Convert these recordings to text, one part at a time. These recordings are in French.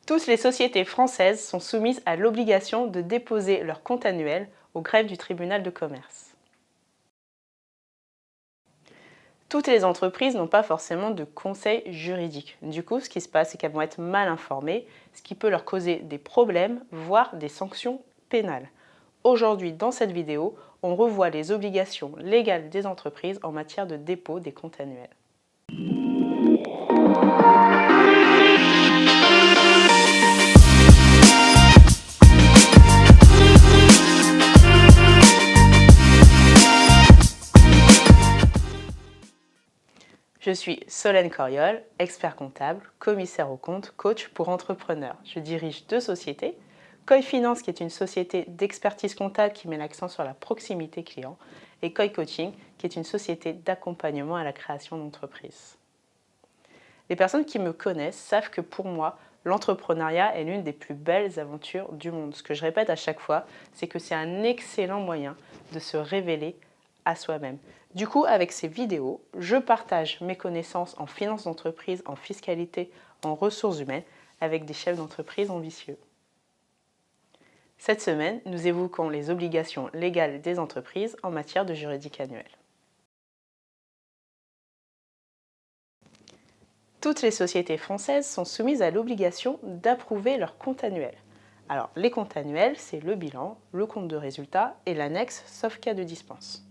Toutes les sociétés françaises sont soumises à l'obligation de déposer leur compte annuel au greffe du tribunal de commerce. Toutes les entreprises n'ont pas forcément de conseil juridique. Du coup, ce qui se passe, c'est qu'elles vont être mal informées, ce qui peut leur causer des problèmes, voire des sanctions pénales. Aujourd'hui, dans cette vidéo, on revoit les obligations légales des entreprises en matière de dépôt des comptes annuels. Je suis Solène Coriol, expert comptable, commissaire aux comptes, coach pour entrepreneurs. Je dirige 2 sociétés, Koi Finance qui est une société d'expertise comptable qui met l'accent sur la proximité client et Koi Coaching qui est une société d'accompagnement à la création d'entreprises. Les personnes qui me connaissent savent que pour moi, l'entrepreneuriat est l'une des plus belles aventures du monde. Ce que je répète à chaque fois, c'est que c'est un excellent moyen de se révéler à soi-même. Du coup, avec ces vidéos, je partage mes connaissances en finance d'entreprise, en fiscalité, en ressources humaines, avec des chefs d'entreprise ambitieux. Cette semaine, nous évoquons les obligations légales des entreprises en matière de juridique annuel. Toutes les sociétés françaises sont soumises à l'obligation d'approuver leur compte annuel. Alors, les comptes annuels, c'est le bilan, le compte de résultat et l'annexe, sauf cas de dispense.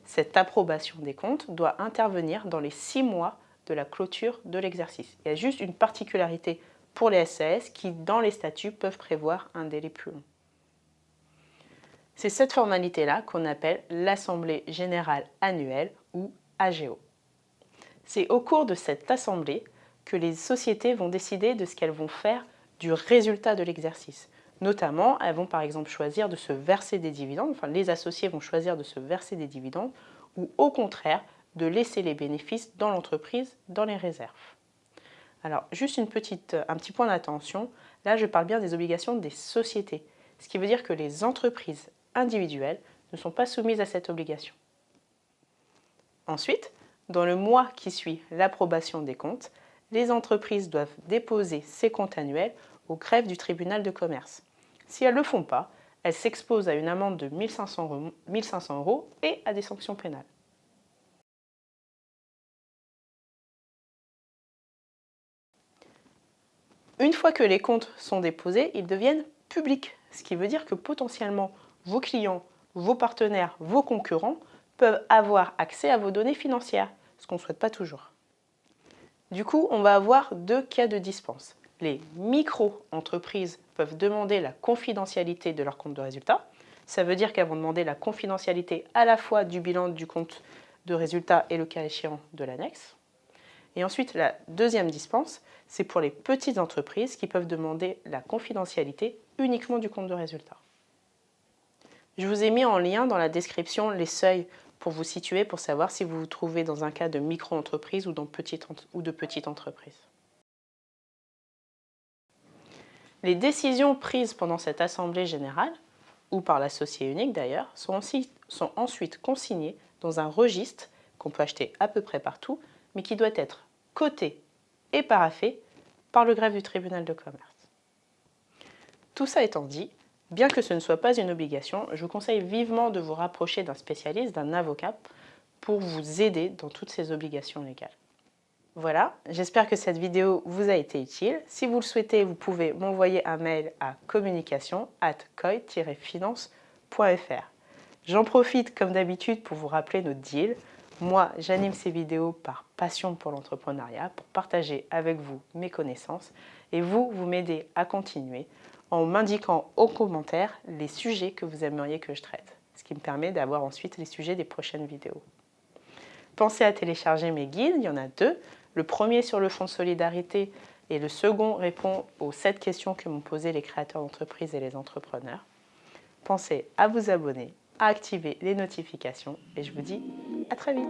Cette approbation des comptes doit intervenir dans les 6 mois de la clôture de l'exercice. Il y a juste une particularité pour les SAS qui, dans les statuts, peuvent prévoir un délai plus long. C'est cette formalité-là qu'on appelle l'Assemblée générale annuelle ou AGO. C'est au cours de cette assemblée que les sociétés vont décider de ce qu'elles vont faire du résultat de l'exercice. Notamment, elles vont par exemple choisir de se verser des dividendes, enfin les associés vont choisir de se verser des dividendes ou au contraire de laisser les bénéfices dans l'entreprise, dans les réserves. Alors juste un petit point d'attention, là je parle bien des obligations des sociétés, ce qui veut dire que les entreprises individuelles ne sont pas soumises à cette obligation. Ensuite, dans le mois qui suit l'approbation des comptes, les entreprises doivent déposer ces comptes annuels au greffe du tribunal de commerce. Si elles ne le font pas, elles s'exposent à une amende de 1 500 € et à des sanctions pénales. Une fois que les comptes sont déposés, ils deviennent publics, ce qui veut dire que potentiellement vos clients, vos partenaires, vos concurrents peuvent avoir accès à vos données financières, ce qu'on ne souhaite pas toujours. Du coup, on va avoir 2 cas de dispense. Les micro-entreprises peuvent demander la confidentialité de leur compte de résultat. Ça veut dire qu'elles vont demander la confidentialité à la fois du bilan du compte de résultat et le cas échéant de l'annexe. Et ensuite, la deuxième dispense, c'est pour les petites entreprises qui peuvent demander la confidentialité uniquement du compte de résultat. Je vous ai mis en lien dans la description les seuils pour vous situer, pour savoir si vous vous trouvez dans un cas de micro-entreprise ou de petite entreprise. Les décisions prises pendant cette assemblée générale, ou par l'associé unique d'ailleurs, sont ensuite consignées dans un registre qu'on peut acheter à peu près partout, mais qui doit être coté et paraphé par le greffe du tribunal de commerce. Tout ça étant dit, bien que ce ne soit pas une obligation, je vous conseille vivement de vous rapprocher d'un spécialiste, d'un avocat, pour vous aider dans toutes ces obligations légales. Voilà, j'espère que cette vidéo vous a été utile. Si vous le souhaitez, vous pouvez m'envoyer un mail à communication@koi-finance.fr. J'en profite comme d'habitude pour vous rappeler notre deal. Moi, j'anime ces vidéos par passion pour l'entrepreneuriat, pour partager avec vous mes connaissances. Et vous m'aidez à continuer en m'indiquant aux commentaires les sujets que vous aimeriez que je traite, ce qui me permet d'avoir ensuite les sujets des prochaines vidéos. Pensez à télécharger mes guides, il y en a 2. Le premier sur le fonds de solidarité et le second répond aux 7 questions que m'ont posées les créateurs d'entreprises et les entrepreneurs. Pensez à vous abonner, à activer les notifications et je vous dis à très vite.